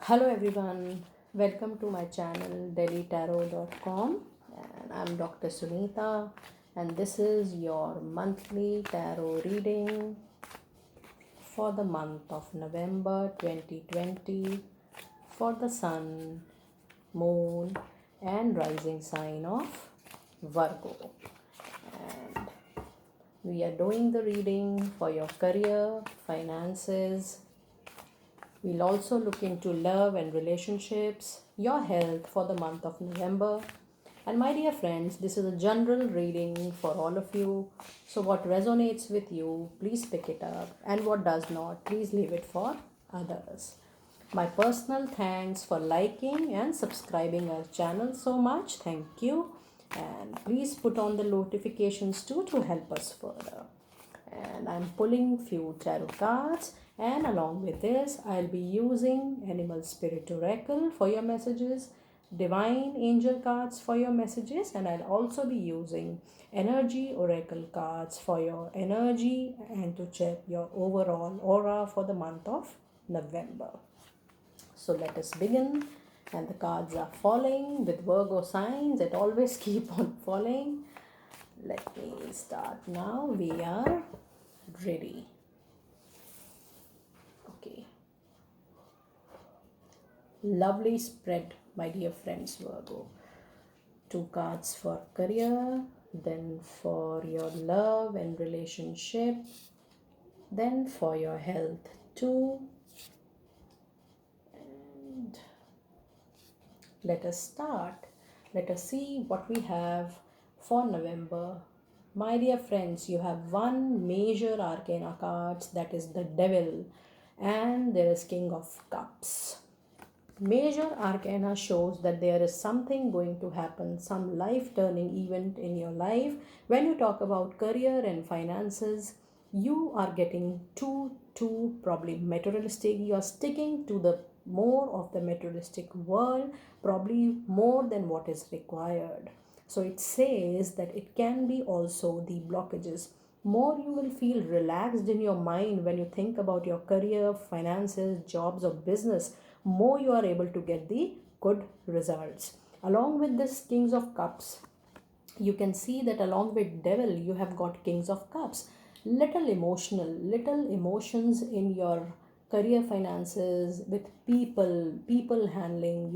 Hello everyone, welcome to my channel dailytarot.com, and I'm Dr. Sunita, and this is your monthly tarot reading for the month of November 2020 for the Sun, Moon and Rising sign of Virgo. And we are doing the reading for your career, finances. We'll also look into love and relationships, your health for the month of November. And my dear friends, this is a general reading for all of you. So, what resonates with you, please pick it up, and what does not, please leave it for others. My personal thanks for liking and subscribing our channel so much. Thank you. And please put on the notifications too to help us further. And I'm pulling few tarot cards, and along with this I'll be using Animal Spirit Oracle for your messages, Divine Angel cards for your messages, and I'll also be using Energy Oracle cards for your energy and to check your overall aura for the month of November. So let us begin. And the cards are falling with Virgo signs. It always keep on falling. Let me start now. We are ready. Okay. Lovely spread, my dear friends, Virgo. Two cards for career, then for your love and relationship, then for your health too. And let us start. Let us see what we have for November. My dear friends, you have one major arcana cards, that is the Devil, and there is King of Cups. Major arcana shows that there is something going to happen, some life turning event in your life. When you talk about career and finances, you are getting too probably materialistic. You are sticking to the more of the materialistic world, probably more than what is required. So it says that it can be also the blockages. More you will feel relaxed in your mind when you think about your career, finances, jobs, or business, more you are able to get the good results. Along with this Kings of Cups, you can see that along with Devil, you have got Kings of Cups. Little emotions in your career, finances, with people handling,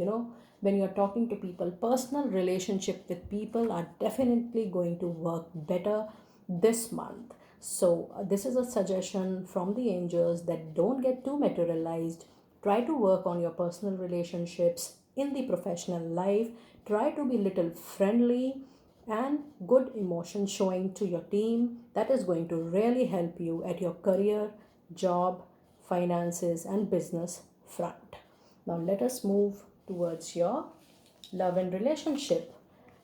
when you're talking to people, personal relationship with people are definitely going to work better this month. So this is a suggestion from the angels that don't get too materialized. Try to work on your personal relationships in the professional life. Try to be little friendly and good emotion showing to your team. That is going to really help you at your career, job, finances and business front. Now let us move towards your love and relationship.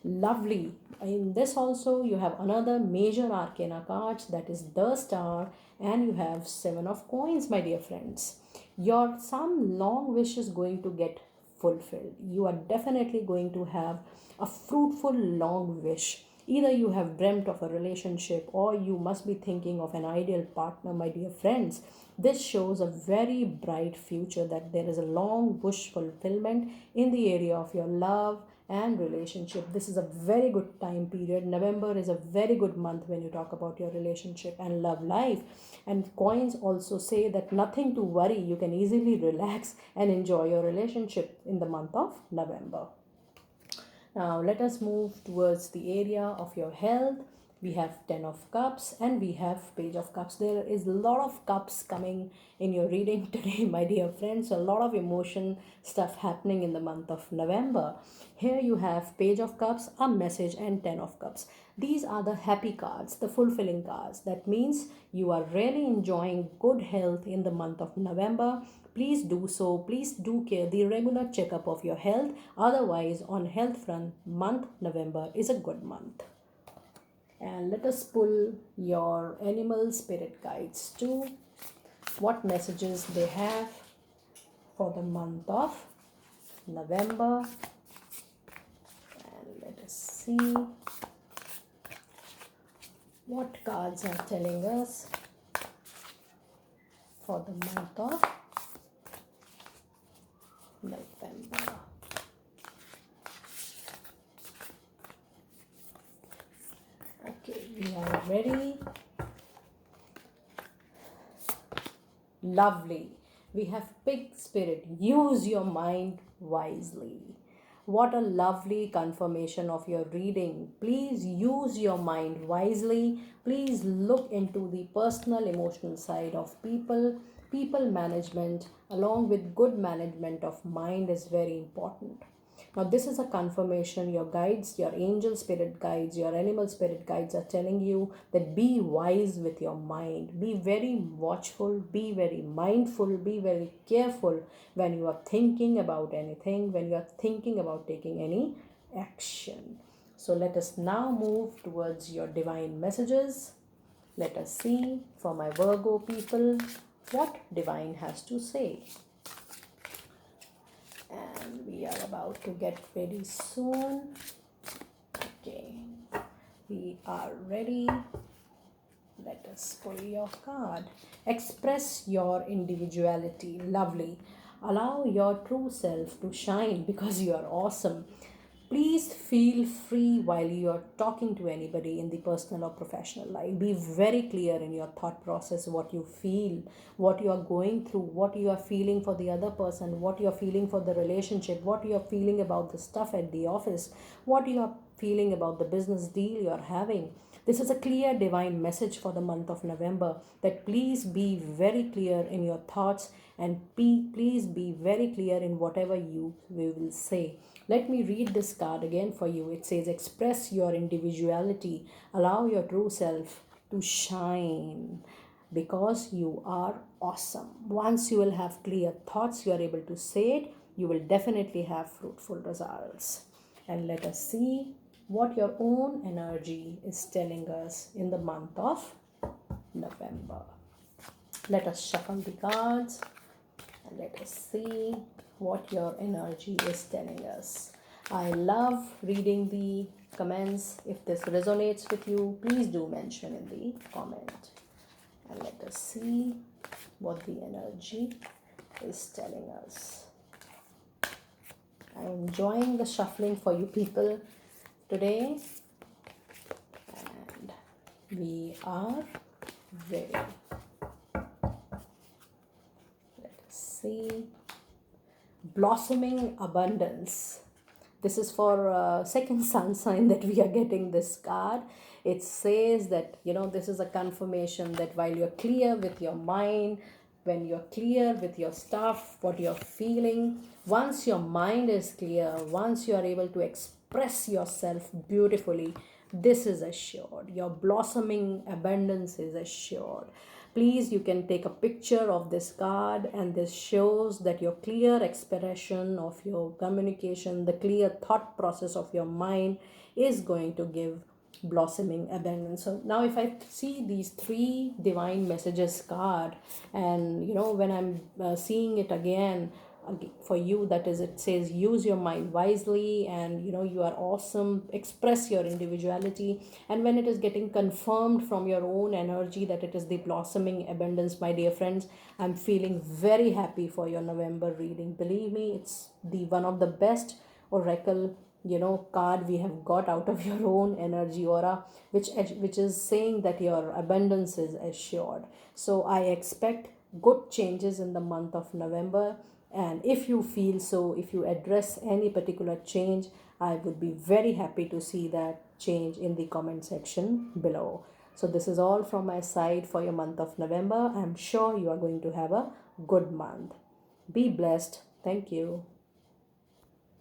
Lovely. In this also you have another major arcana cards, that is the Star, and you have Seven of Coins, my dear friends. Your some long wish is going to get fulfilled. You are definitely going to have a fruitful long wish. Either you have dreamt of a relationship or you must be thinking of an ideal partner, my dear friends. This shows a very bright future, that there is a long wish fulfillment in the area of your love and relationship. This is a very good time period. November is a very good month when you talk about your relationship and love life. And coins also say that nothing to worry, you can easily relax and enjoy your relationship in the month of November. Now let us move towards the area of your health. We have 10 of cups and we have page of cups. There is a lot of cups coming in your reading today, my dear friends. A lot of emotion stuff happening in the month of November. Here you have page of cups, a message, and 10 of cups. These are the happy cards, the fulfilling cards. That means you are really enjoying good health in the month of November. Please do so. Please do care the regular checkup of your health. Otherwise, on health front, month November is a good month. And let us pull your animal spirit guides too. What messages they have for the month of November. And let us see what cards are telling us for the month of November. Okay, we are ready. Lovely. We have pig spirit. Use your mind wisely. What a lovely confirmation of your reading. Please use your mind wisely. Please look into the personal emotional side of people. People management along with good management of mind is very important. Now, this is a confirmation. Your guides, your angel spirit guides, your animal spirit guides are telling you that be wise with your mind. Be very watchful, be very mindful, be very careful when you are thinking about anything, when you are thinking about taking any action. So, let us now move towards your divine messages. Let us see for my Virgo people what divine has to say. And we are about to get ready soon. Okay, we are ready. Let us pull your card. Express your individuality. Lovely. Allow your true self to shine because you are awesome. Please feel free while you are talking to anybody in the personal or professional life. Be very clear in your thought process, what you feel, what you are going through, what you are feeling for the other person, what you are feeling for the relationship, what you are feeling about the stuff at the office, what you are feeling about the business deal you are having. This is a clear divine message for the month of November, that please be very clear in your thoughts and please be very clear in whatever you will say. Let me read this card again for you. It says, express your individuality, allow your true self to shine because you are awesome. Once you will have clear thoughts, you are able to say it, you will definitely have fruitful results. And let us see what your own energy is telling us in the month of November. Let us shuffle the cards and let us see what your energy is telling us. I love reading the comments. If this resonates with you, please do mention in the comment. And let us see what the energy is telling us. I'm enjoying the shuffling for you people today, and we are ready. Let us see. Blossoming abundance. This is for second sun sign that we are getting this card. It says that, this is a confirmation that while you're clear with your mind, when you're clear with your stuff, what you're feeling, once your mind is clear, once you are able to express yourself beautifully, this is assured. Your blossoming abundance is assured. Please, you can take a picture of this card, and this shows that your clear expression of your communication, the clear thought process of your mind is going to give blossoming abundance. So now if I see these three divine messages card, and when I'm seeing it again for you, that is, it says use your mind wisely, and you are awesome, express your individuality. And when it is getting confirmed from your own energy that it is the blossoming abundance, my dear friends, I'm feeling very happy for your November reading. Believe me, it's the one of the best oracle card we have got out of your own energy aura, which is saying that your abundance is assured. So I expect good changes in the month of November. And if you feel so, if you address any particular change, I would be very happy to see that change in the comment section below. So this is all from my side for your month of November. I'm sure you are going to have a good month. Be blessed. Thank you.